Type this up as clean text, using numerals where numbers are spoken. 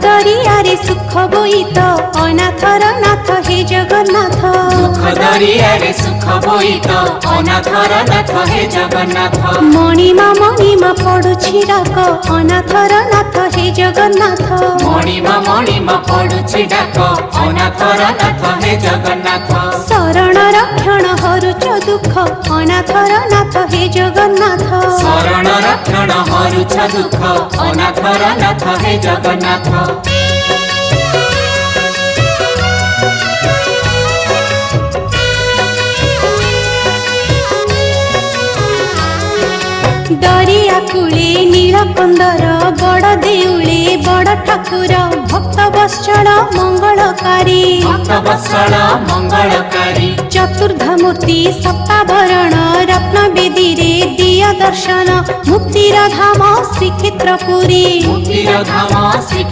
दरियारे सुख बोईत अनाथर नाथ हे जगन्नाथ। दुख दरियारे सुख बोईत अनाथर नाथ हे जगन्नाथ। मणिमा पडुछि डाक अनाथर नाथ हे जगन्नाथ। मणिमा पडुछि डाक अनाथर नाथ हे जगन्नाथ। शरण रक्षण हरुच दुख अनाथर नाथ हे जगन्नाथ। शरण रक्षण हरुच दुख अनाथर नाथ हे जगन्नाथ। दरिया कूले नीलकंदर बड़ देउले बड़ ठाकुर भक्त वत्सल मंगलकारी। भक्त वत्सल मंगलकारी चतुर्धमूर्ति सप्ताभरण रत्न बेदी रे दिया दर्शन मुक्तिर धाम श्रीक्षेत्रपुरी। मुक्तिर धाम श्री